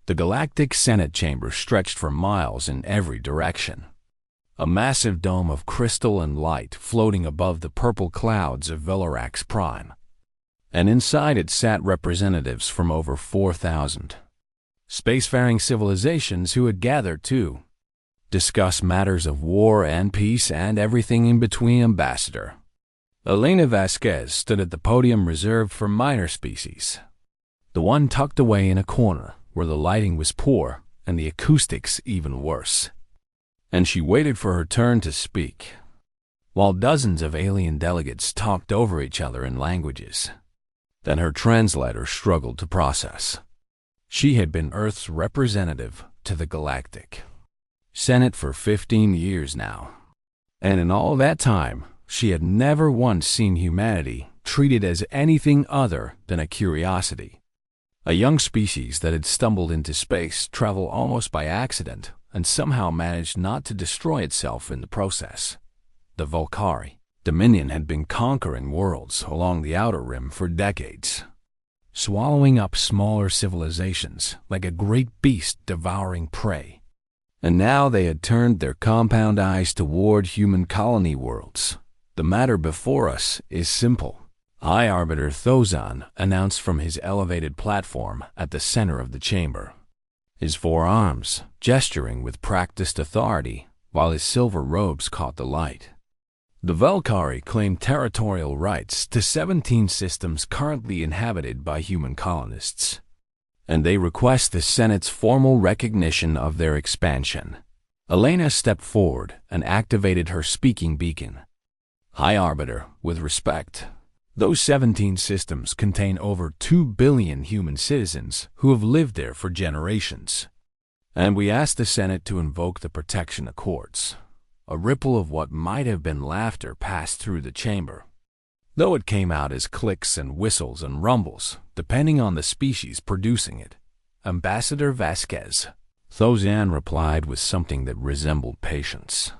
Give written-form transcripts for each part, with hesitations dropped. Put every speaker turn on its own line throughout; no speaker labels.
The Galactic Senate chamber stretched for miles in every direction. A massive dome of crystal and light floating above the purple clouds of Velarax Prime. And inside it sat representatives from over 4,000 spacefaring civilizations who had gathered to discuss matters of war and peace and everything in between. Ambassador Elena Vasquez stood at the podium reserved for minor species, the one tucked away in a corner where the lighting was poor and the acoustics even worse. And she waited for her turn to speak, while dozens of alien delegates talked over each other in languages that her translator struggled to process. She had been Earth's representative to the Galactic Senate for 15 years now, and in all that time, she had never once seen humanity treated as anything other than a curiosity. A young species that had stumbled into space travel almost by accident and somehow managed not to destroy itself in the process. The Volcari Dominion had been conquering worlds along the outer rim for decades, swallowing up smaller civilizations like a great beast devouring prey. And now they had turned their compound eyes toward human colony worlds. The matter before us is simple, High Arbiter Thozan announced from his elevated platform at the center of the chamber, his forearms gesturing with practiced authority while his silver robes caught the light. The Velcari claim territorial rights to 17 systems currently inhabited by human colonists, and they request the Senate's formal recognition of their expansion. Elena stepped forward and activated her speaking beacon. High Arbiter, with respect, those 17 systems contain over 2 billion human citizens who have lived there for generations. And we ask the Senate to invoke the Protection Accords. A ripple of what might have been laughter passed through the chamber, though it came out as clicks and whistles and rumbles, depending on the species producing it. Ambassador Vasquez Thozan replied with something that resembled patience.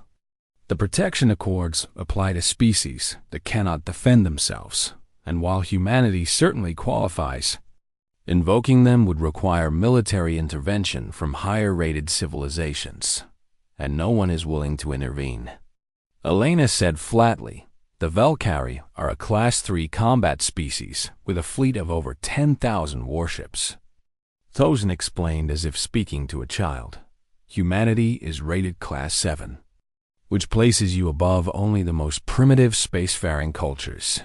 The Protection Accords apply to species that cannot defend themselves, and while humanity certainly qualifies, invoking them would require military intervention from higher-rated civilizations, and no one is willing to intervene. Elena said flatly, the Velcari are a Class 3 combat species with a fleet of over 10,000 warships. Thozan explained as if speaking to a child. Humanity is rated Class 7. Which places you above only the most primitive spacefaring cultures.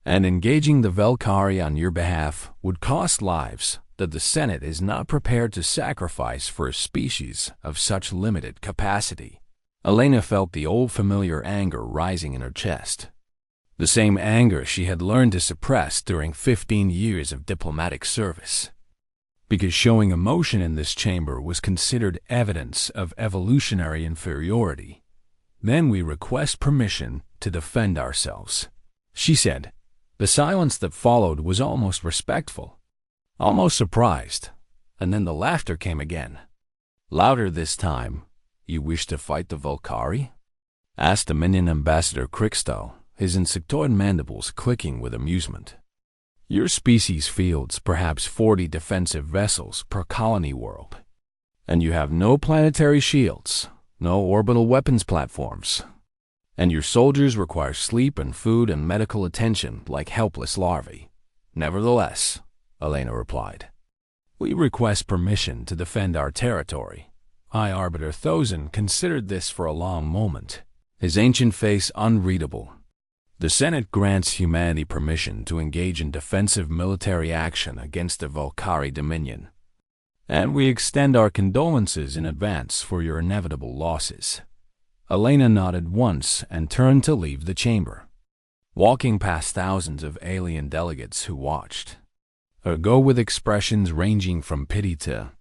And engaging the Velcari on your behalf would cost lives that the Senate is not prepared to sacrifice for a species of such limited capacity. Elena felt the old familiar anger rising in her chest. The same anger she had learned to suppress during 15 years of diplomatic service. Because showing emotion in this chamber was considered evidence of evolutionary inferiority. Then we request permission to defend ourselves, she said. The silence that followed was almost respectful, almost surprised, and then the laughter came again. Louder this time. You wish to fight the Volcari? Asked Dominion Ambassador Crixtal, his insectoid mandibles clicking with amusement. Your species fields perhaps 40 defensive vessels per colony world, and you have no planetary shields. No orbital weapons platforms, and your soldiers require sleep and food and medical attention like helpless larvae. Nevertheless, Elena replied, we request permission to defend our territory. High Arbiter Thozan considered this for a long moment, his ancient face unreadable. The Senate grants humanity permission to engage in defensive military action against the Volcari Dominion. And we extend our condolences in advance for your inevitable losses. Elena nodded once and turned to leave the chamber, walking past thousands of alien delegates who watched her go with expressions ranging from pity to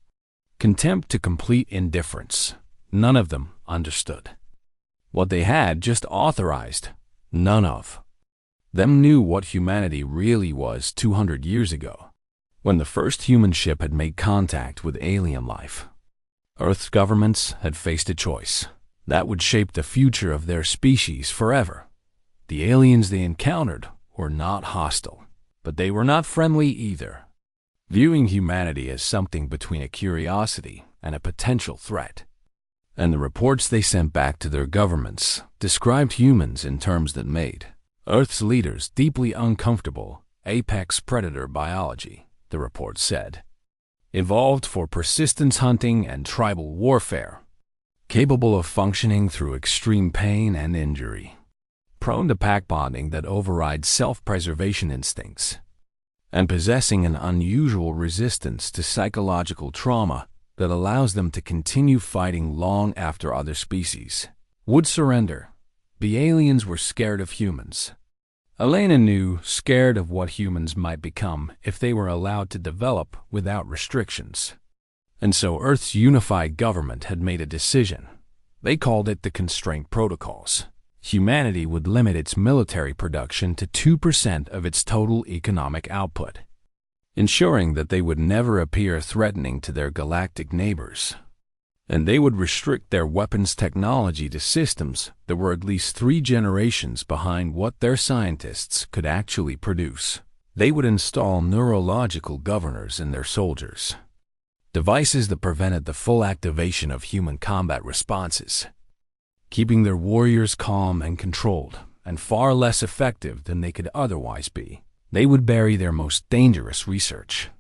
contempt to complete indifference. None of them understood what they had just authorized. None of them knew what humanity really was 200 years ago. When the first human ship had made contact with alien life, Earth's governments had faced a choice that would shape the future of their species forever. The aliens they encountered were not hostile, but they were not friendly either. viewing humanity as something between a curiosity and a potential threat. And the reports they sent back to their governments described humans in terms that made Earth's leaders deeply uncomfortable. Apex predator biology, the report said, evolved for persistence hunting and tribal warfare, capable of functioning through extreme pain and injury, prone to pack bonding that overrides self-preservation instincts, and possessing an unusual resistance to psychological trauma that allows them to continue fighting long after other species would surrender. The aliens were scared of humans. Elena knew, scared of what humans might become if they were allowed to develop without restrictions. And so Earth's unified government had made a decision. They called it the Constraint Protocols. Humanity would limit its military production to 2% of its total economic output, ensuring that they would never appear threatening to their galactic neighbors. And they would restrict their weapons technology to systems that were at least 3 generations behind what their scientists could actually produce. They would install neurological governors in their soldiers, devices that prevented the full activation of human combat responses, keeping their warriors calm and controlled, and far less effective than they could otherwise be. They would bury their most dangerous research,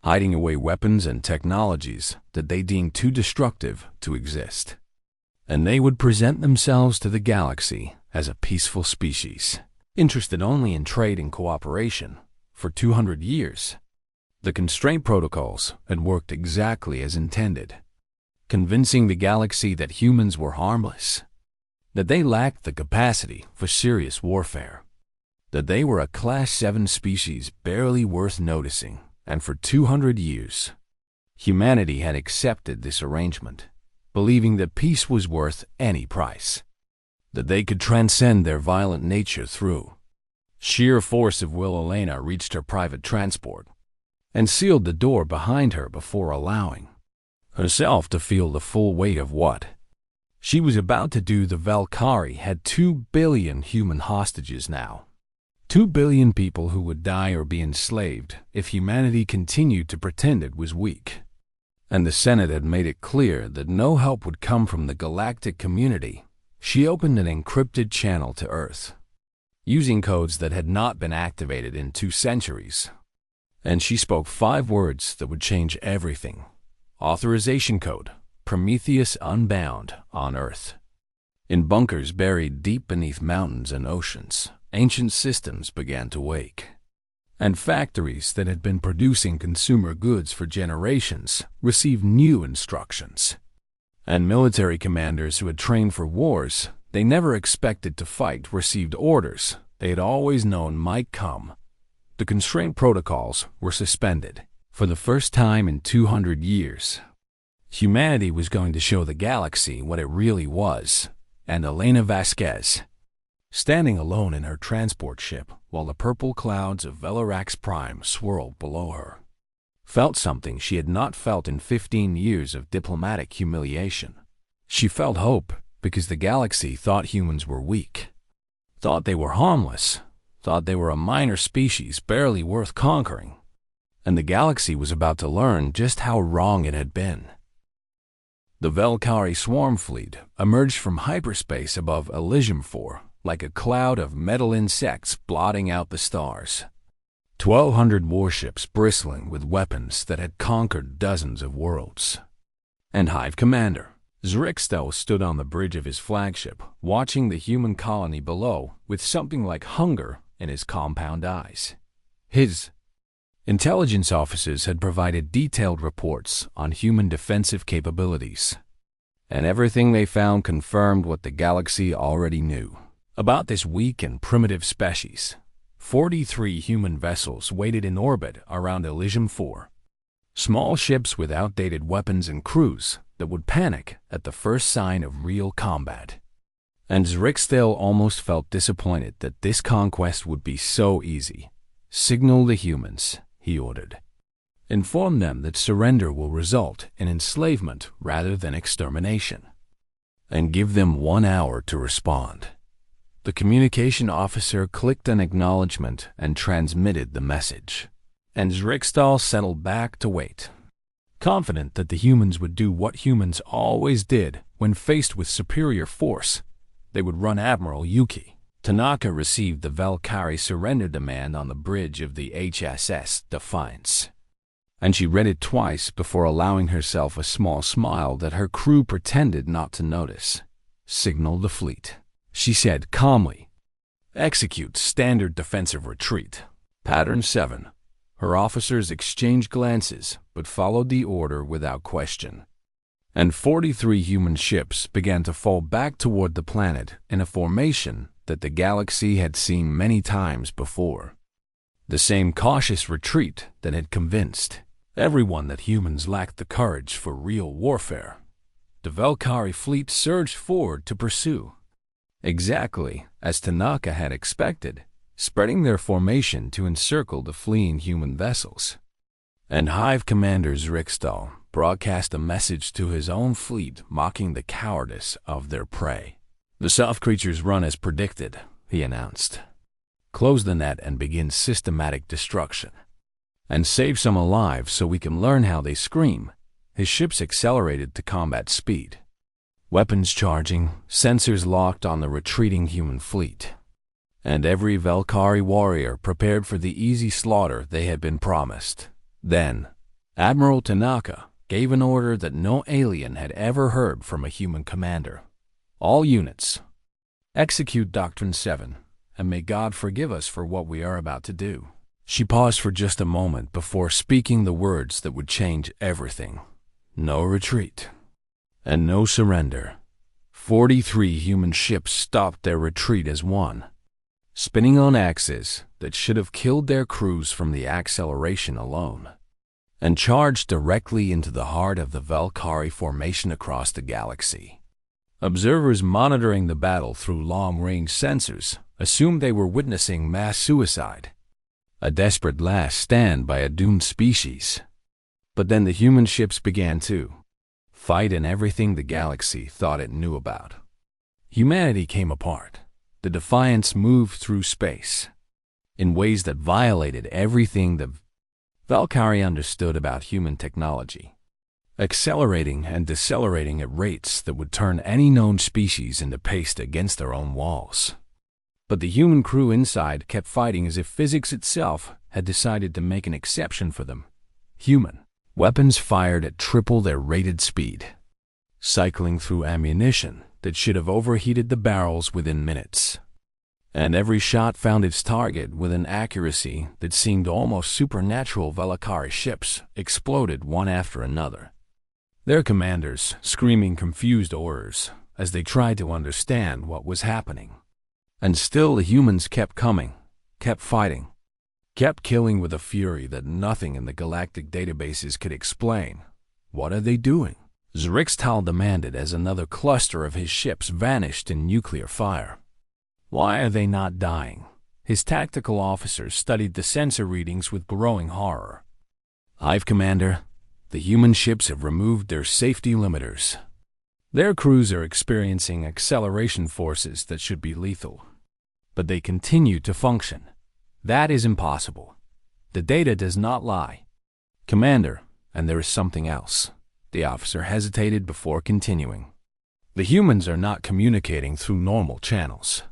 hiding away weapons and technologies that they deemed too destructive to exist. And they would present themselves to the galaxy as a peaceful species, interested only in trade and cooperation. For 200 years, the Constraint Protocols had worked exactly as intended, convincing the galaxy that humans were harmless, that they lacked the capacity for serious warfare, that they were a Class 7 species barely worth noticing. And for 200 years, humanity had accepted this arrangement, believing that peace was worth any price, that they could transcend their violent nature through sheer force of will. Elena reached her private transport and sealed the door behind her before allowing herself to feel the full weight of what she was about to do. The Valkyrie had 2 billion human hostages now. 2 billion people who would die or be enslaved if humanity continued to pretend it was weak. And the Senate had made it clear that no help would come from the galactic community. She opened an encrypted channel to Earth, using codes that had not been activated in 2 centuries. And she spoke 5 words that would change everything. Authorization code, Prometheus Unbound on Earth. In bunkers buried deep beneath mountains and oceans, ancient systems began to wake, and factories that had been producing consumer goods for generations received new instructions. And military commanders who had trained for wars they never expected to fight received orders they had always known might come. The Constraint Protocols were suspended. For the first time in 200 years, humanity was going to show the galaxy what it really was. And Elena Vasquez, standing alone in her transport ship while the purple clouds of Velarax Prime swirled below her, felt something she had not felt in 15 years of diplomatic humiliation. She felt hope because the galaxy thought humans were weak, thought they were harmless, thought they were a minor species barely worth conquering. And the galaxy was about to learn just how wrong it had been. The Valkyrie swarm fleet emerged from hyperspace above Elysium 4 like a cloud of metal insects blotting out the stars. 1,200 warships bristling with weapons that had conquered dozens of worlds. And Hive Commander Zrixtel stood on the bridge of his flagship, watching the human colony below with something like hunger in his compound eyes. His intelligence officers had provided detailed reports on human defensive capabilities, and everything they found confirmed what the galaxy already knew about this weak and primitive species. 43 human vessels waited in orbit around Elysium 4, small ships with outdated weapons and crews that would panic at the first sign of real combat. And Zrixtel almost felt disappointed that this conquest would be so easy. "Signal the humans," he ordered. "Inform them that surrender will result in enslavement rather than extermination. And give them 1 hour to respond." The communication officer clicked an acknowledgement and transmitted the message. and Zrikstal settled back to wait, confident that the humans would do what humans always did when faced with superior force. They would run Admiral Yuki. Tanaka received the Valkyrie surrender demand on the bridge of the HSS Defiance, and she read it twice before allowing herself a small smile that her crew pretended not to notice. "Signal the fleet," she said calmly. "Execute standard defensive retreat. Pattern 7. Her officers exchanged glances, but followed the order without question. And 43 human ships began to fall back toward the planet in a formation that the galaxy had seen many times before. The same cautious retreat that had convinced everyone that humans lacked the courage for real warfare. The Valkyrie fleet surged forward to pursue, exactly as Tanaka had expected, spreading their formation to encircle the fleeing human vessels. And Hive Commander Zrikstal broadcast a message to his own fleet mocking the cowardice of their prey. "The soft creatures run as predicted," he announced. "Close the net and begin systematic destruction. And save some alive so we can learn how they scream." His ships accelerated to combat speed, weapons charging, sensors locked on the retreating human fleet. And every Valkyrie warrior prepared for the easy slaughter they had been promised. Then, Admiral Tanaka gave an order that no alien had ever heard from a human commander. "All units, execute Doctrine 7, and may God forgive us for what we are about to do." She paused for just a moment before speaking the words that would change everything. No retreat, and no surrender. 43 human ships stopped their retreat as one, spinning on axes that should have killed their crews from the acceleration alone, and charged directly into the heart of the Valkyrie formation across the galaxy. Observers monitoring the battle through long-range sensors assumed they were witnessing mass suicide, a desperate last stand by a doomed species. But then the human ships began to fight in everything the galaxy thought it knew about. Humanity came apart. The Defiance moved through space in ways that violated everything the Valkyrie understood about human technology, accelerating and decelerating at rates that would turn any known species into paste against their own walls. But the human crew inside kept fighting as if physics itself had decided to make an exception for them. Human weapons fired at triple their rated speed, cycling through ammunition that should have overheated the barrels within minutes. And every shot found its target with an accuracy that seemed almost supernatural. Valkyrie ships exploded one after another, their commanders screaming confused orders as they tried to understand what was happening. And still the humans kept coming, kept fighting, kept killing with a fury that nothing in the galactic databases could explain. "What are they doing?" Zrikstal demanded as another cluster of his ships vanished in nuclear fire. "Why are they not dying?" His tactical officers studied the sensor readings with growing horror. "Hive Commander, the human ships have removed their safety limiters. Their crews are experiencing acceleration forces that should be lethal, but they continue to function. That is impossible. The data does not lie." "Commander, and there is something else." The officer hesitated before continuing. "The humans are not communicating through normal channels.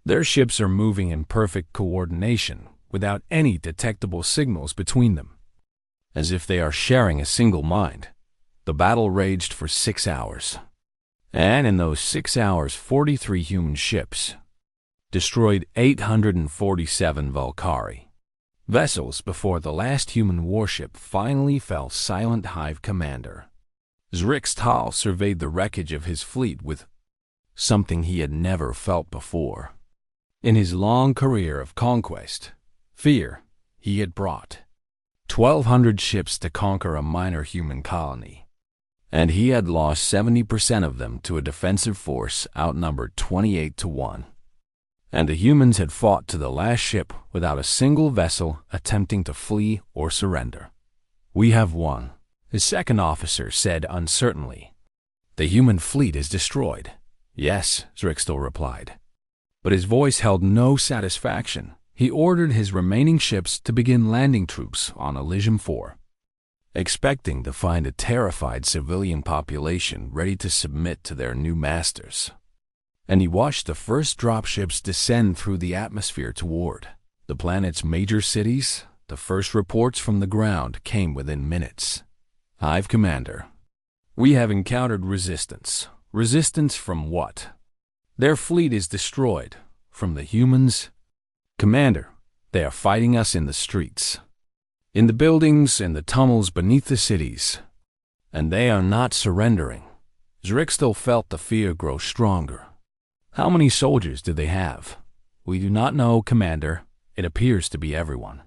Their ships are moving in perfect coordination without any detectable signals between them, as if they are sharing a single mind." The battle raged for 6 hours. And in those 6 hours, 43 human ships destroyed 847 Valkyrie vessels before the last human warship finally fell silent. Hive Commander Zrikstal surveyed the wreckage of his fleet with something he had never felt before. In his long career of conquest, fear, he had brought 1,200 ships to conquer a minor human colony, and he had lost 70% of them to a defensive force outnumbered 28 to 1. And the humans had fought to the last ship without a single vessel attempting to flee or surrender. "We have won," his second officer said uncertainly. "The human fleet is destroyed." "Yes," Zrikstal replied. But his voice held no satisfaction. He ordered his remaining ships to begin landing troops on Elysium 4, expecting to find a terrified civilian population ready to submit to their new masters. And he watched the first dropships descend through the atmosphere toward the planet's major cities. The first reports from the ground came within minutes. Hive Commander, we have encountered resistance. Resistance from what? Their fleet is destroyed. From the humans? Commander, they are fighting us in the streets, in the buildings, in the tunnels beneath the cities. And they are not surrendering. Zrixtal felt the fear grow stronger. How many soldiers do they have? We do not know, Commander. It appears to be everyone.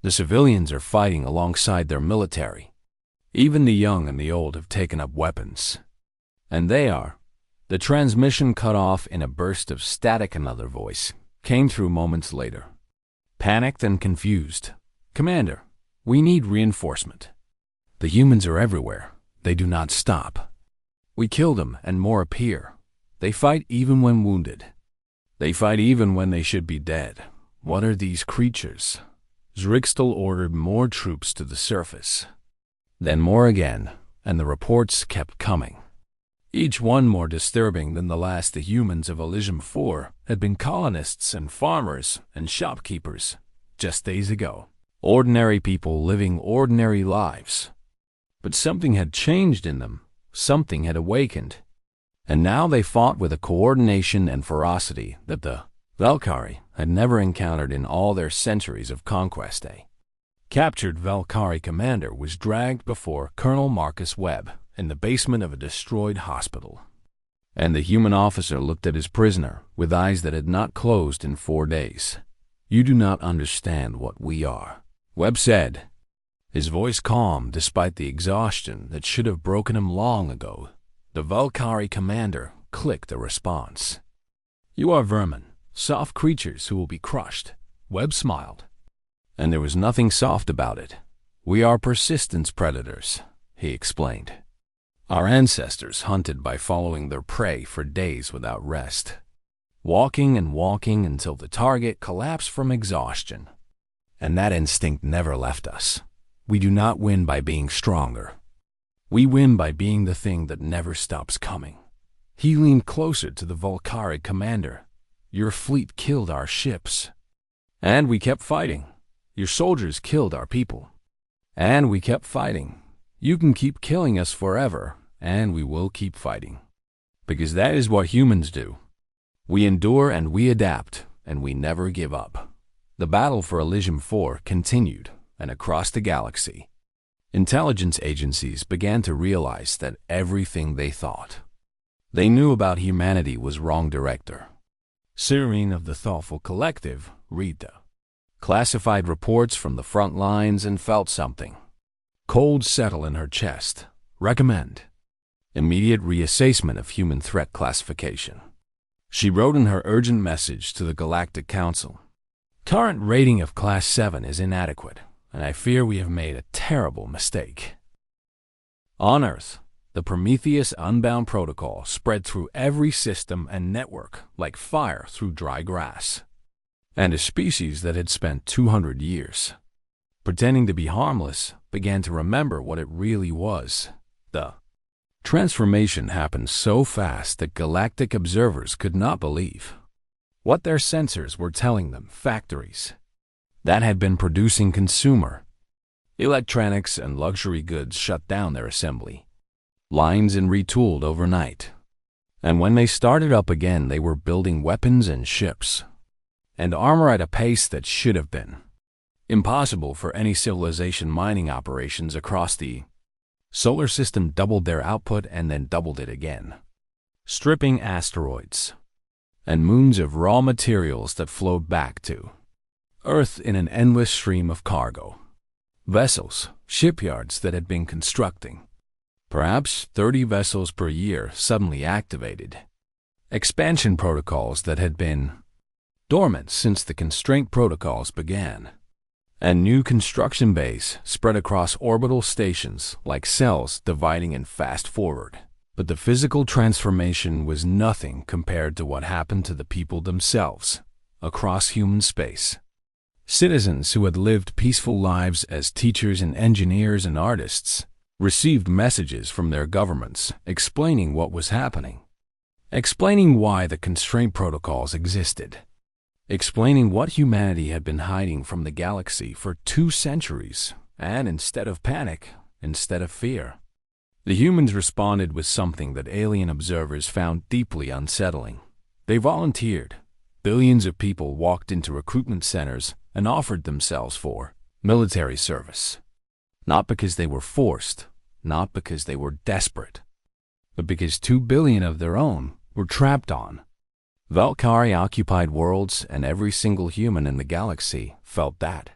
The civilians are fighting alongside their military. Even the young and the old have taken up weapons. And they are. The transmission cut off in a burst of static. Another voice came through moments later. Panicked and confused. Commander, we need reinforcement. The humans are everywhere. They do not stop. We kill them and more appear. They fight even when wounded. They fight even when they should be dead. What are these creatures? Zrixtal ordered more troops to the surface. Then more again, and the reports kept coming. Each one more disturbing than the last. The humans of Elysium 4 had been colonists and farmers and shopkeepers just days ago. Ordinary people living ordinary lives. But something had changed in them. Something had awakened. And now they fought with a coordination and ferocity that the Valkyrie had never encountered in all their centuries of conquest. A captured Valkyrie commander was dragged before Colonel Marcus Webb in the basement of a destroyed hospital. And the human officer looked at his prisoner with eyes that had not closed in 4 days. You do not understand what we are, Webb said, his voice calm despite the exhaustion that should have broken him long ago. The Valkyrie commander clicked a response. You are vermin, soft creatures who will be crushed. Webb smiled. And there was nothing soft about it. We are persistence predators, he explained. Our ancestors hunted by following their prey for days without rest, walking and walking until the target collapsed from exhaustion. And that instinct never left us. We do not win by being stronger. We win by being the thing that never stops coming. He leaned closer to the Valkyrie commander. Your fleet killed our ships. And we kept fighting. Your soldiers killed our people. And we kept fighting. You can keep killing us forever, and we will keep fighting. Because that is what humans do. We endure and we adapt, and we never give up. The battle for Elysium 4 continued, and across the galaxy, intelligence agencies began to realize that everything they thought they knew about humanity was wrong. Director Serene of the Thoughtful Collective read the classified reports from the front lines and felt something cold settle in her chest. Recommend immediate reassessment of human threat classification. She wrote in her urgent message to the Galactic Council. Current rating of Class 7 is inadequate, and I fear we have made a terrible mistake. On Earth, the Prometheus Unbound Protocol spread through every system and network like fire through dry grass. And a species that had spent 200 years pretending to be harmless began to remember what it really was. The transformation happened so fast that galactic observers could not believe what their sensors were telling them. Factories that had been producing consumer electronics and luxury goods shut down their assembly lines and retooled overnight. And when they started up again, they were building weapons and ships and armor at a pace that should have been impossible for any civilization. Mining operations across the solar system doubled their output and then doubled it again, stripping asteroids and moons of raw materials that flowed back to Earth in an endless stream of cargo. Vessels, shipyards that had been constructing perhaps 30 vessels per year suddenly activated. Expansion protocols that had been dormant since the constraint protocols began. And new construction bays spread across orbital stations like cells dividing and fast forward. But the physical transformation was nothing compared to what happened to the people themselves across human space. Citizens who had lived peaceful lives as teachers and engineers and artists received messages from their governments explaining what was happening, explaining why the constraint protocols existed, explaining what humanity had been hiding from the galaxy for 2 centuries, and instead of panic, instead of fear, the humans responded with something that alien observers found deeply unsettling. They volunteered. Billions of people walked into recruitment centers and offered themselves for military service. Not because they were forced, not because they were desperate, but because 2 billion of their own were trapped on Valkyrie-occupied worlds, and every single human in the galaxy felt that.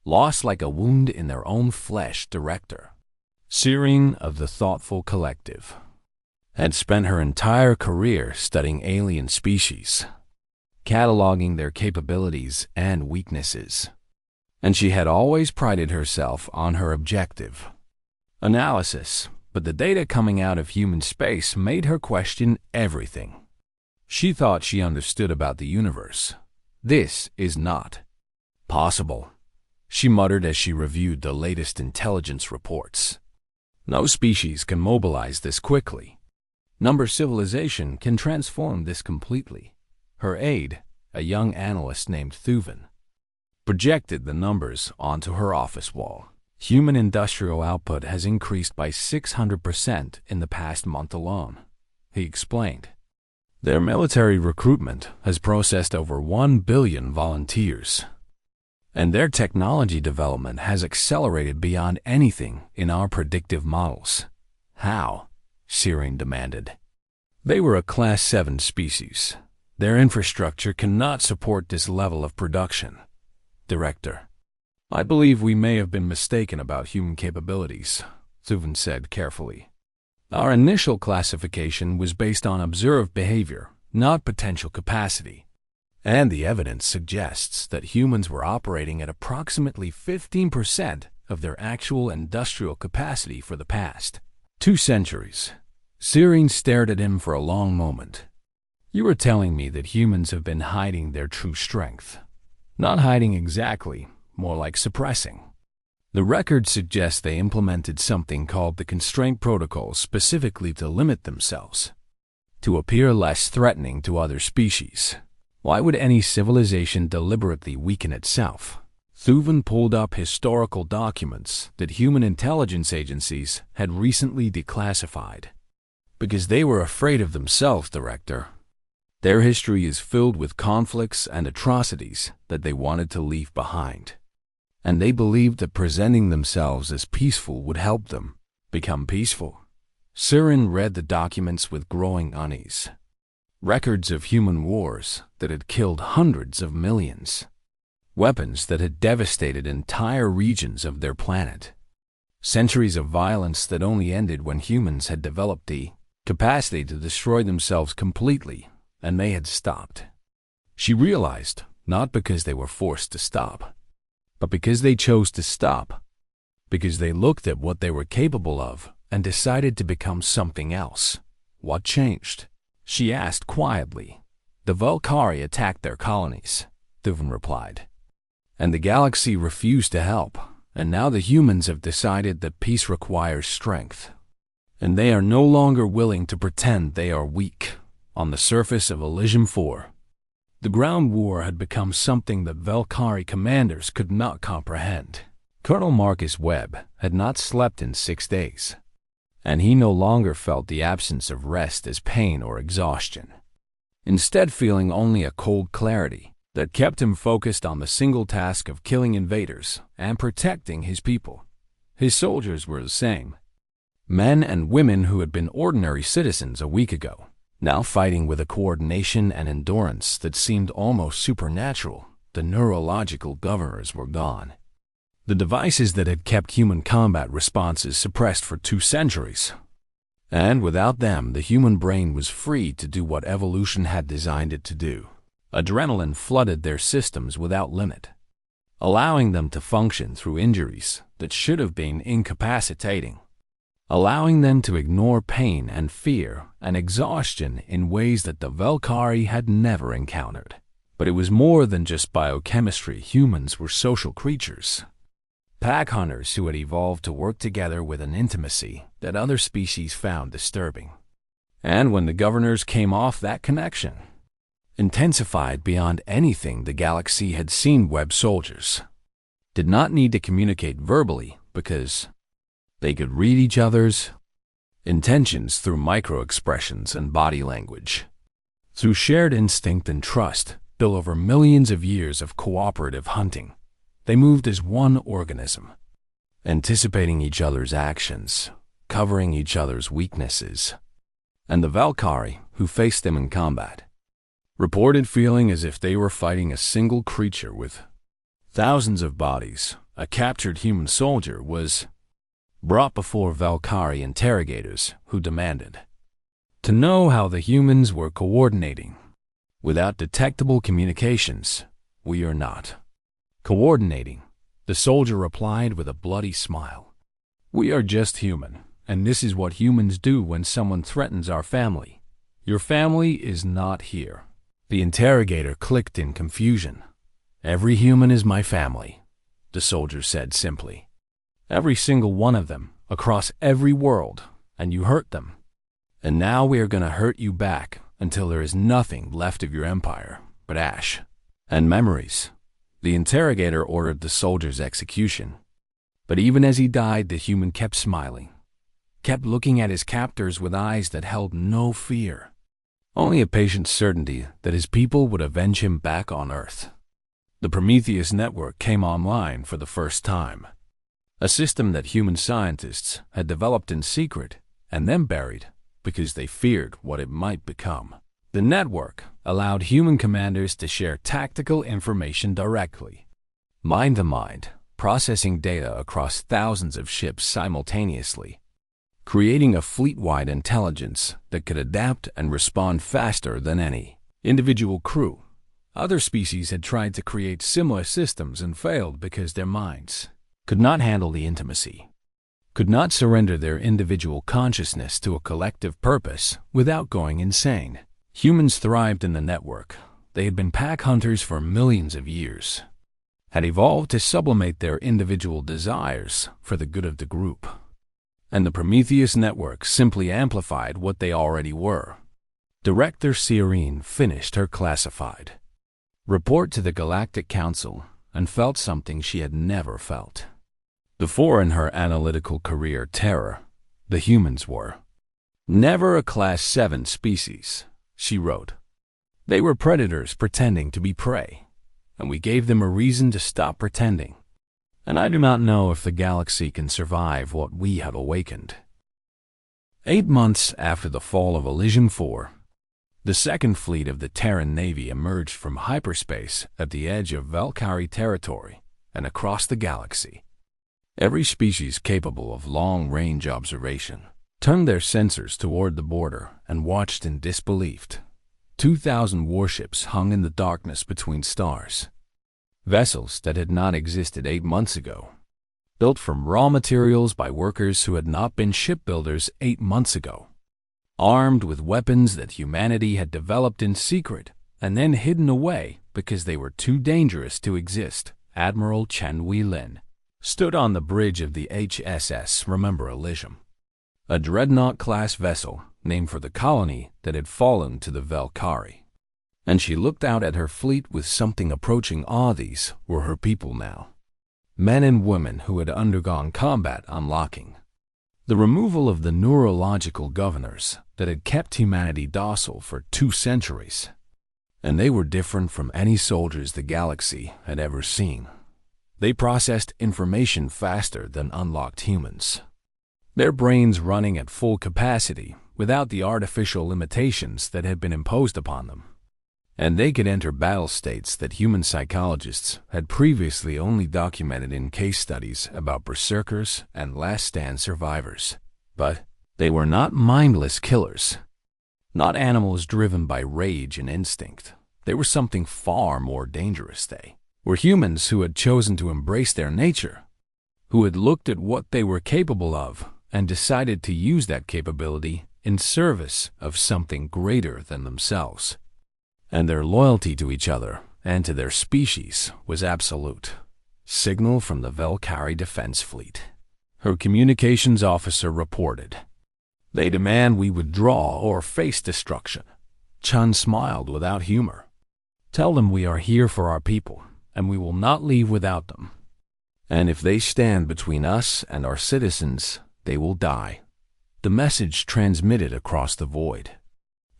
Lost like a wound in their own flesh, director Serene of the Thoughtful Collective had spent her entire career studying alien species, cataloging their capabilities and weaknesses, and she had always prided herself on her objective analysis, but the data coming out of human space made her question everything. She thought she understood about the universe. This is not possible, she muttered as she reviewed the latest intelligence reports. No species can mobilize this quickly. Number civilization can transform this completely. Her aide, a young analyst named Thuvan, projected the numbers onto her office wall. Human industrial output has increased by 600% in the past month alone, he explained. Their military recruitment has processed over 1 billion volunteers, and their technology development has accelerated beyond anything in our predictive models. How? Serene demanded. They were a Class 7 species. Their infrastructure cannot support this level of production. Director, I believe we may have been mistaken about human capabilities, Thuvan said carefully. Our initial classification was based on observed behavior, not potential capacity. And the evidence suggests that humans were operating at approximately 15% of their actual industrial capacity for the past 2 centuries. Serene stared at him for a long moment. You were telling me that humans have been hiding their true strength. Not hiding exactly, more like suppressing. The record suggests they implemented something called the constraint protocols specifically to limit themselves, to appear less threatening to other species. Why would any civilization deliberately weaken itself? Thuvan pulled up historical documents that human intelligence agencies had recently declassified. Because they were afraid of themselves, Director. Their history is filled with conflicts and atrocities that they wanted to leave behind. And they believed that presenting themselves as peaceful would help them become peaceful. Serene read the documents with growing unease. Records of human wars that had killed hundreds of millions. Weapons that had devastated entire regions of their planet. Centuries of violence that only ended when humans had developed the capacity to destroy themselves completely, and they had stopped. She realized, not because they were forced to stop, but because they chose to stop, because they looked at what they were capable of and decided to become something else. What changed? She asked quietly. The Valkyrie attacked their colonies, Thuvan replied. And the galaxy refused to help, and now the humans have decided that peace requires strength. And they are no longer willing to pretend they are weak on the surface of Elysium 4. The ground war had become something that Valkyrie commanders could not comprehend. Colonel Marcus Webb had not slept in 6 days, and he no longer felt the absence of rest as pain or exhaustion, instead feeling only a cold clarity that kept him focused on the single task of killing invaders and protecting his people. His soldiers were the same. Men and women who had been ordinary citizens a week ago, now fighting with a coordination and endurance that seemed almost supernatural. The neurological governors were gone. The devices that had kept human combat responses suppressed for 2 centuries. And without them, the human brain was free to do what evolution had designed it to do. Adrenaline flooded their systems without limit, allowing them to function through injuries that should have been incapacitating, allowing them to ignore pain and fear and exhaustion in ways that the Valkyrie had never encountered. But it was more than just biochemistry. Humans were social creatures. Pack hunters who had evolved to work together with an intimacy that other species found disturbing. And when the governors came off, that connection intensified beyond anything the galaxy had seen. Web soldiers did not need to communicate verbally because they could read each other's intentions through micro-expressions and body language. Through shared instinct and trust, built over millions of years of cooperative hunting, they moved as one organism, anticipating each other's actions, covering each other's weaknesses. And the Valkyrie, who faced them in combat, reported feeling as if they were fighting a single creature with thousands of bodies. A captured human soldier was brought before Valkyrie interrogators who demanded to know how the humans were coordinating. Without detectable communications, we are not coordinating, the soldier replied with a bloody smile. We are just human, and this is what humans do when someone threatens our family. Your family is not here. The interrogator clicked in confusion. Every human is my family, the soldier said simply. Every single one of them, across every world, and you hurt them. And now we are going to hurt you back until there is nothing left of your empire but ash and memories. The interrogator ordered the soldier's execution. But even as he died, the human kept smiling, kept looking at his captors with eyes that held no fear, only a patient certainty that his people would avenge him back on Earth. The Prometheus network came online for the first time, a system that human scientists had developed in secret and then buried because they feared what it might become. The network allowed human commanders to share tactical information directly, mind to mind, processing data across thousands of ships simultaneously, creating a fleet-wide intelligence that could adapt and respond faster than any individual crew. Other species had tried to create similar systems and failed because their minds could not handle the intimacy, could not surrender their individual consciousness to a collective purpose without going insane. Humans thrived in the network. They had been pack hunters for millions of years, had evolved to sublimate their individual desires for the good of the group. And the Prometheus network simply amplified what they already were. Director Sirene finished her classified report to the Galactic Council and felt something she had never felt before in her analytical career. Terror. The humans were never a Class 7 species, she wrote. They were predators pretending to be prey, and we gave them a reason to stop pretending. And I do not know if the galaxy can survive what we have awakened. 8 months after the fall of Elysium 4, the second fleet of the Terran Navy emerged from hyperspace at the edge of Valkyrie territory and across the galaxy. Every species capable of long-range observation turned their sensors toward the border and watched in disbelief. 2,000 warships hung in the darkness between stars. Vessels that had not existed 8 months ago, built from raw materials by workers who had not been shipbuilders 8 months ago, armed with weapons that humanity had developed in secret and then hidden away because they were too dangerous to exist. Admiral Chen Wei-lin stood on the bridge of the HSS Remember Elysium, a dreadnought-class vessel named for the colony that had fallen to the Valkyrie. And she looked out at her fleet with something approaching awe. These were her people now, men and women who had undergone combat unlocking, the removal of the neurological governors that had kept humanity docile for 2 centuries. And they were different from any soldiers the galaxy had ever seen. They processed information faster than unlocked humans, their brains running at full capacity without the artificial limitations that had been imposed upon them. And they could enter battle states that human psychologists had previously only documented in case studies about berserkers and last stand survivors. But they were not mindless killers, not animals driven by rage and instinct. They were something far more dangerous. They were humans who had chosen to embrace their nature, who had looked at what they were capable of and decided to use that capability in service of something greater than themselves. and their loyalty to each other and to their species was absolute. Signal from the Valkyrie Defense Fleet. Her communications officer reported. They demand we withdraw or face destruction. Chun smiled without humor. Tell them we are here for our people, and we will not leave without them. And if they stand between us and our citizens, they will die. The message transmitted across the void.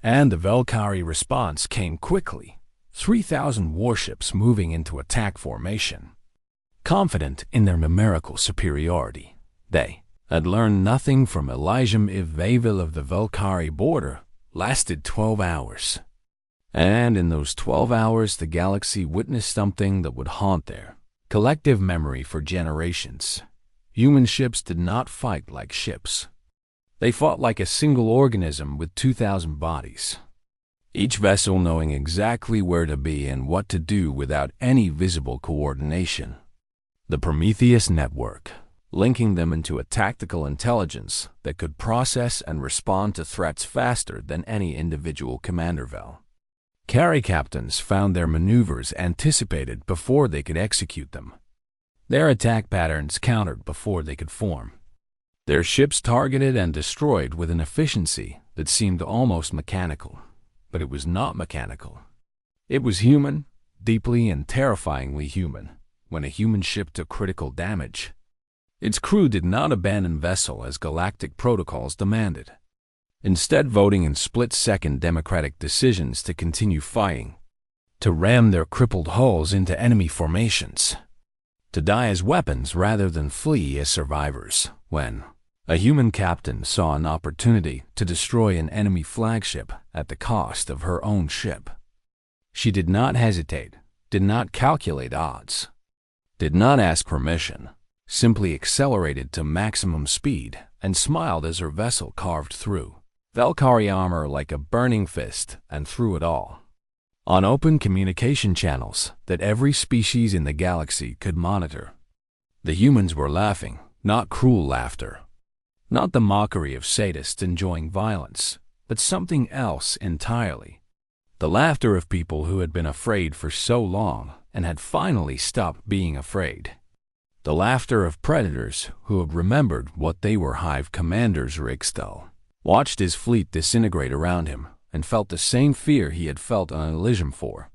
And the Valkyrie response came quickly. 3,000 warships moving into attack formation. Confident in their numerical superiority, they had learned nothing from Elysium if Vavel of the Valkyrie border lasted 12 hours. And in those 12 hours, the galaxy witnessed something that would haunt their collective memory for generations. Human ships did not fight like ships. They fought like a single organism with 2,000 bodies. Each vessel knowing exactly where to be and what to do without any visible coordination. The Prometheus network, linking them into a tactical intelligence that could process and respond to threats faster than any individual commander vel. Carry captains found their maneuvers anticipated before they could execute them. Their attack patterns countered before they could form. Their ships targeted and destroyed with an efficiency that seemed almost mechanical. But it was not mechanical. It was human, deeply and terrifyingly human, when a human ship took critical damage. Its crew did not abandon vessel as galactic protocols demanded, instead voting in split-second democratic decisions to continue fighting, to ram their crippled hulls into enemy formations, to die as weapons rather than flee as survivors. When a human captain saw an opportunity to destroy an enemy flagship at the cost of her own ship, she did not hesitate, did not calculate odds, did not ask permission, simply accelerated to maximum speed and smiled as her vessel carved through Valkyrie armor like a burning fist and through it all, on open communication channels that every species in the galaxy could monitor. The humans were laughing, not cruel laughter. Not the mockery of sadists enjoying violence, but something else entirely. The laughter of people who had been afraid for so long and had finally stopped being afraid. The laughter of predators who had remembered what they were. Hive Commander's Rigstal watched his fleet disintegrate around him and felt the same fear he had felt on Elysium 4.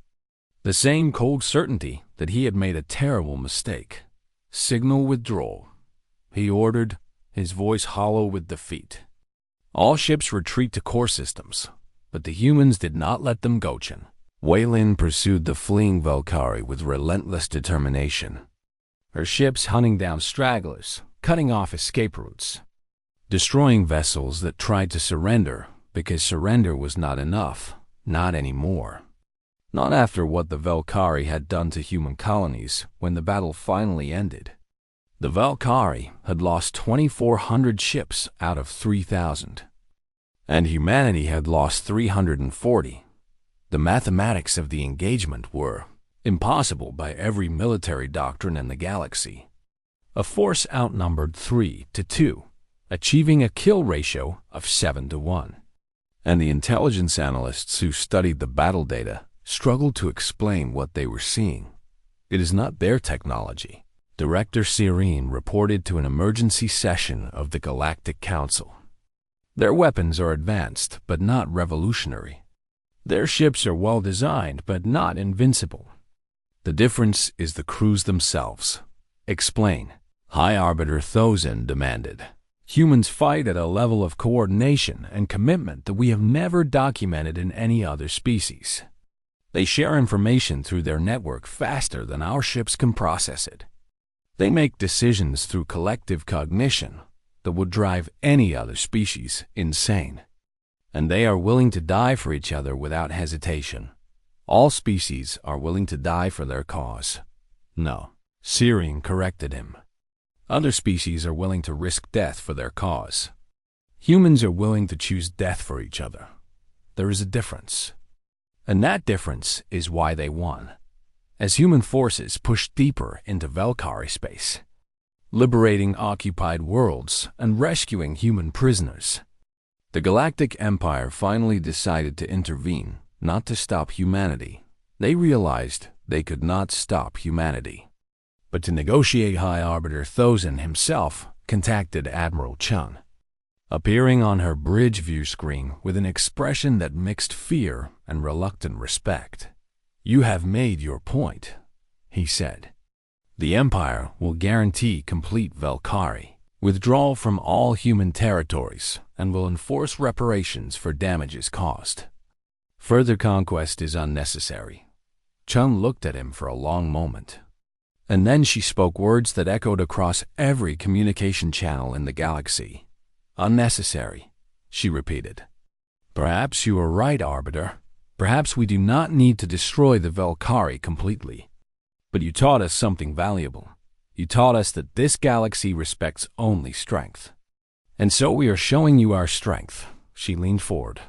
The same cold certainty that he had made a terrible mistake. Signal withdrawal, he ordered, his voice hollow with defeat. All ships retreat to core systems, but the humans did not let them go. Weylin pursued the fleeing Valkyrie with relentless determination. Her ships hunting down stragglers, cutting off escape routes, destroying vessels that tried to surrender because surrender was not enough, not anymore. Not after what the Valkyrie had done to human colonies when the battle finally ended. The Valkyrie had lost 2,400 ships out of 3,000, and humanity had lost 340. The mathematics of the engagement were impossible by every military doctrine in the galaxy. A force outnumbered 3 to 2, achieving a kill ratio of 7 to 1. And the intelligence analysts who studied the battle data struggled to explain what they were seeing. It is not their technology. Director Serene reported to an emergency session of the Galactic Council. Their weapons are advanced, but not revolutionary. Their ships are well designed, but not invincible. The difference is the crews themselves. Explain, High Arbiter Thozen demanded. Humans fight at a level of coordination and commitment that we have never documented in any other species. They share information through their network faster than our ships can process it. They make decisions through collective cognition that would drive any other species insane. And they are willing to die for each other without hesitation. All species are willing to die for their cause. No, Syrian corrected him. Other species are willing to risk death for their cause. Humans are willing to choose death for each other. There is a difference. And that difference is why they won. As human forces pushed deeper into Valkyrie space, liberating occupied worlds and rescuing human prisoners, the Galactic Empire finally decided to intervene, not to stop humanity. They realized they could not stop humanity. But to negotiate, High Arbiter Thousand himself contacted Admiral Chun, appearing on her bridge view screen with an expression that mixed fear and reluctant respect. "You have made your point," he said. "The Empire will guarantee complete Valkyrie, withdrawal from all human territories, and will enforce reparations for damages caused. Further conquest is unnecessary." Chun looked at him for a long moment, and then she spoke words that echoed across every communication channel in the galaxy. "Unnecessary," she repeated. "Perhaps you are right, Arbiter. Perhaps we do not need to destroy the Valkyrie completely. But you taught us something valuable. You taught us that this galaxy respects only strength. And so we are showing you our strength." She leaned forward,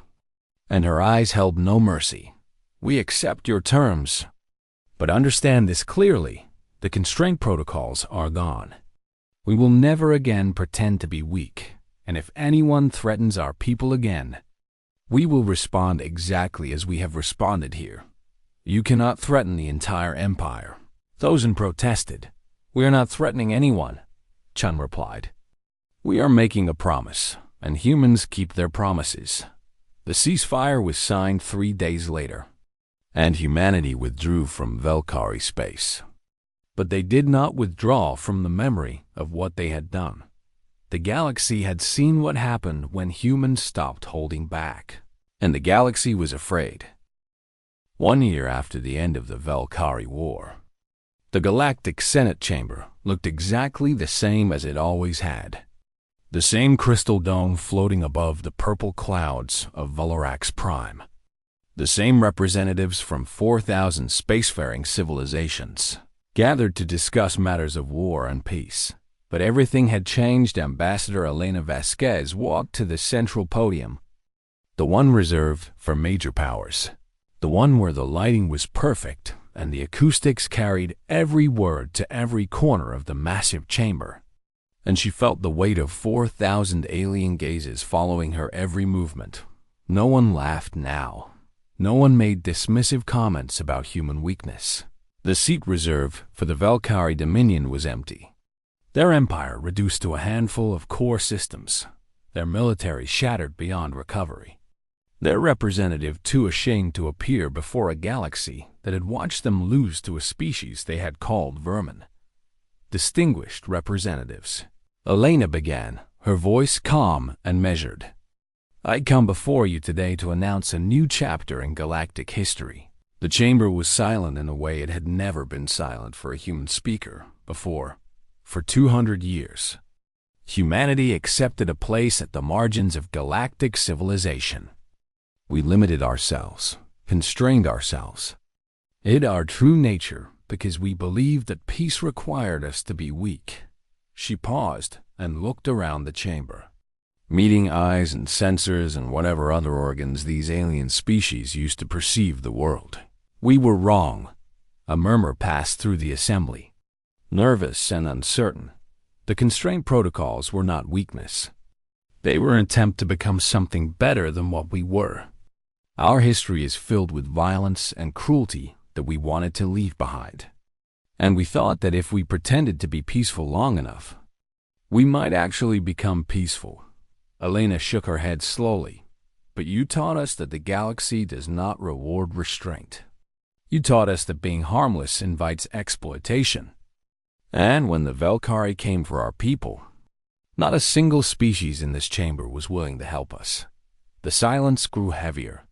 and her eyes held no mercy. "We accept your terms. But understand this clearly. The constraint protocols are gone. We will never again pretend to be weak. And if anyone threatens our people again, we will respond exactly as we have responded here. You cannot threaten the entire Empire." Thousand protested. "We are not threatening anyone," Chun replied. "We are making a promise, and humans keep their promises." The ceasefire was signed 3 days later, and humanity withdrew from Valkyrie space. But they did not withdraw from the memory of what they had done. The galaxy had seen what happened when humans stopped holding back, and the galaxy was afraid. 1 year after the end of the HFY War, the Galactic Senate Chamber looked exactly the same as it always had. The same crystal dome floating above the purple clouds of Valarax Prime. The same representatives from 4,000 spacefaring civilizations gathered to discuss matters of war and peace. But everything had changed. Ambassador Elena Vasquez walked to the central podium, the one reserved for major powers, the one where the lighting was perfect and the acoustics carried every word to every corner of the massive chamber. And she felt the weight of 4,000 alien gazes following her every movement. No one laughed now. No one made dismissive comments about human weakness. The seat reserved for the Valkyrie Dominion was empty. Their empire reduced to a handful of core systems, their military shattered beyond recovery. Their representative too ashamed to appear before a galaxy that had watched them lose to a species they had called vermin. Distinguished representatives. Elena began, her voice calm and measured. "I come before you today to announce a new chapter in galactic history." The chamber was silent in a way it had never been silent for a human speaker before. For 200 years, humanity accepted a place at the margins of galactic civilization. We limited ourselves, constrained ourselves, hid our true nature because we believed that peace required us to be weak. She paused and looked around the chamber, meeting eyes and sensors and whatever other organs these alien species used to perceive the world. "We were wrong." A murmur passed through the assembly. Nervous and uncertain, the constraint protocols were not weakness. They were an attempt to become something better than what we were. Our history is filled with violence and cruelty that we wanted to leave behind. And we thought that if we pretended to be peaceful long enough, we might actually become peaceful. Elena shook her head slowly. "But you taught us that the galaxy does not reward restraint. You taught us that being harmless invites exploitation. And when the Valkyrie came for our people, not a single species in this chamber was willing to help us." The silence grew heavier,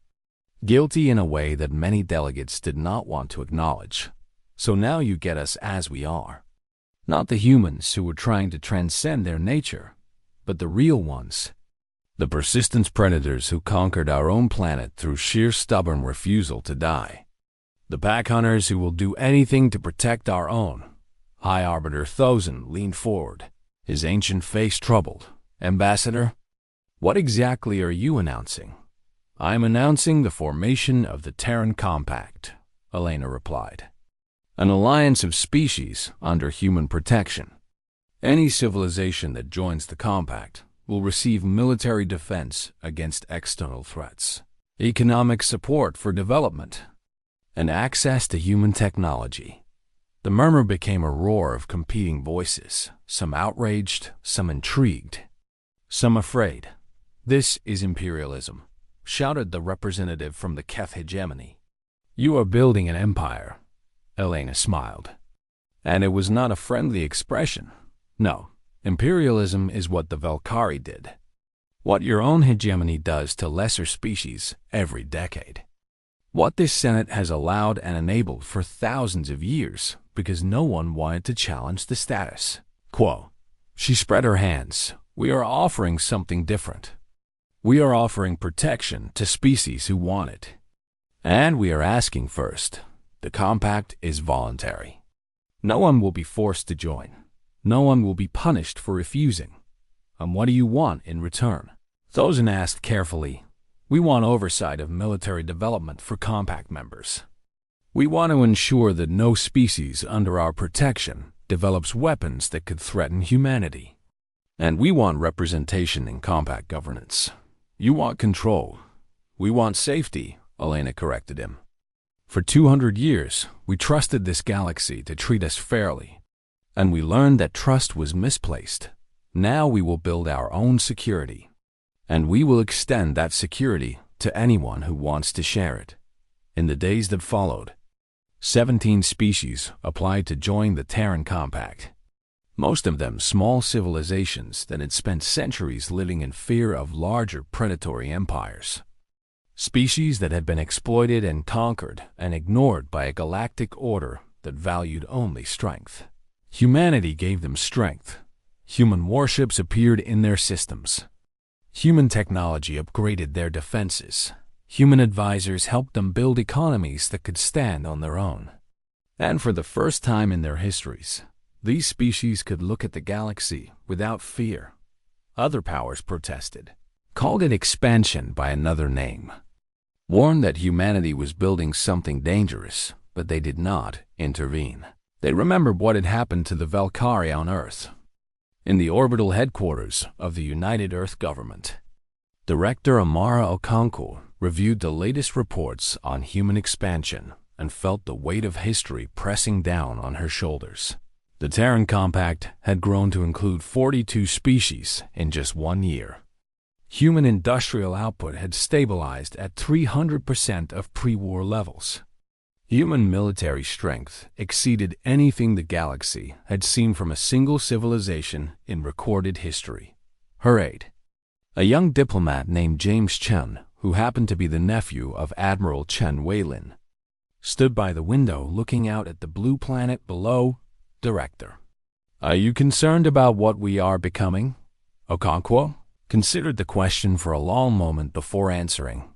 guilty in a way that many delegates did not want to acknowledge. "So now you get us as we are. Not the humans who were trying to transcend their nature, but the real ones. The persistent predators who conquered our own planet through sheer stubborn refusal to die. The pack hunters who will do anything to protect our own." High Arbiter Thousand leaned forward, his ancient face troubled. "Ambassador, what exactly are you announcing?" "I'm announcing the formation of the Terran Compact," Elena replied. "An alliance of species under human protection. Any civilization that joins the Compact will receive military defense against external threats. economic support for development, and access to human technology. The murmur became a roar of competing voices, some outraged, some intrigued, some afraid. "This is imperialism," shouted the representative from the Keth hegemony. "You are building an empire." Elena smiled. And it was not a friendly expression. No, imperialism is what the Valkyrie did, what your own hegemony does to lesser species every decade. What this Senate has allowed and enabled for thousands of years because no one wanted to challenge the status quo. She spread her hands. "We are offering something different. We are offering protection to species who want it. And we are asking first. The compact is voluntary. No one will be forced to join. No one will be punished for refusing. And what do you want in return?" Thosen asked carefully. "We want oversight of military development for compact members. We want to ensure that no species under our protection develops weapons that could threaten humanity. And we want representation in compact governance. You want control. We want safety," Elena corrected him. "For 200 years, we trusted this galaxy to treat us fairly, and we learned that trust was misplaced. Now we will build our own security, and we will extend that security to anyone who wants to share it." In the days that followed, 17 species applied to join the Terran Compact, most of them small civilizations that had spent centuries living in fear of larger predatory empires. Species that had been exploited and conquered and ignored by a galactic order that valued only strength. Humanity gave them strength. Human warships appeared in their systems. Human technology upgraded their defenses. Human advisors helped them build economies that could stand on their own. And for the first time in their histories, these species could look at the galaxy without fear. Other powers protested, called it expansion by another name, warned that humanity was building something dangerous, but they did not intervene. They remembered what had happened to the Valkyrie on Earth. In the orbital headquarters of the United Earth Government, Director Amara Okonkwo reviewed the latest reports on human expansion and felt the weight of history pressing down on her shoulders. The Terran Compact had grown to include 42 species in just 1 year. Human industrial output had stabilized at 300% of pre-war levels. Human military strength exceeded anything the galaxy had seen from a single civilization in recorded history. Her aide, a young diplomat named James Chen, who happened to be the nephew of Admiral Chen Weilin, stood by the window looking out at the blue planet below. "Director, are you concerned about what we are becoming?" Okonkwo considered the question for a long moment before answering.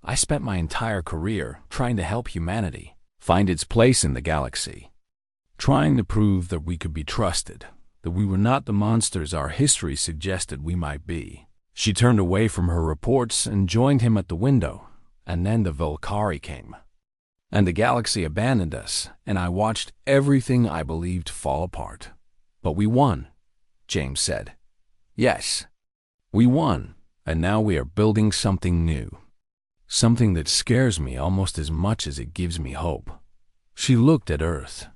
"I spent my entire career trying to help humanity find its place in the galaxy, trying to prove that we could be trusted, that we were not the monsters our history suggested we might be." She turned away from her reports and joined him at the window, and then the Valkyrie came. "And the galaxy abandoned us, and I watched everything I believed fall apart. But we won," James said. "Yes, we won, and now we are building something new. Something that scares me almost as much as it gives me hope." She looked at Earth,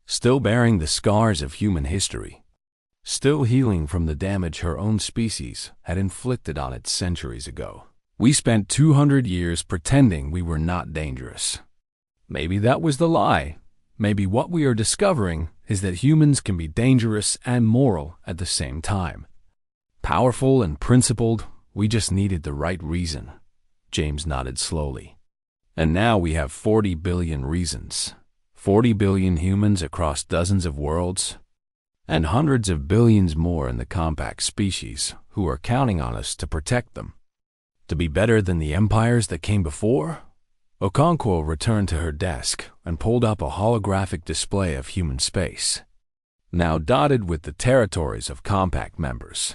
still bearing the scars of human history, still healing from the damage her own species had inflicted on it centuries ago. "We spent 200 years pretending we were not dangerous. Maybe that was the lie. Maybe what we are discovering is that humans can be dangerous and moral at the same time. Powerful and principled, we just needed the right reason." James nodded slowly. "And now we have 40 billion reasons. 40 billion humans across dozens of worlds, and hundreds of billions more in the compact species who are counting on us to protect them. To be better than the empires that came before?" Okonkwo returned to her desk and pulled up a holographic display of human space, now dotted with the territories of compact members.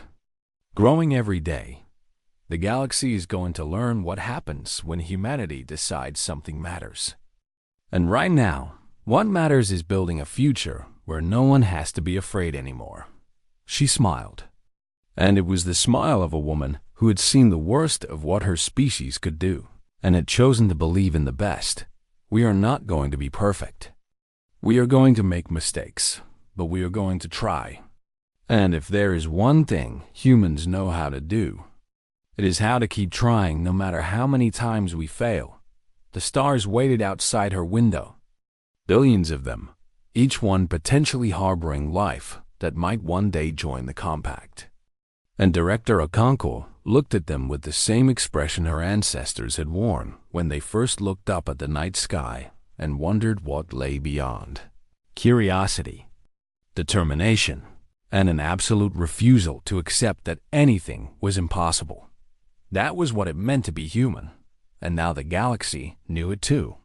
"Growing every day, the galaxy is going to learn what happens when humanity decides something matters. And right now, what matters is building a future where no one has to be afraid anymore." She smiled, and it was the smile of a woman who had seen the worst of what her species could do. and had chosen to believe in the best. We are not going to be perfect. We are going to make mistakes, but we are going to try. And if there is one thing humans know how to do, it is how to keep trying no matter how many times we fail. The stars waited outside her window. Billions of them, each one potentially harboring life that might one day join the compact. And Director Okonkwo looked at them with the same expression her ancestors had worn when they first looked up at the night sky and wondered what lay beyond. Curiosity, determination, and an absolute refusal to accept that anything was impossible. That was what it meant to be human, and now the galaxy knew it too.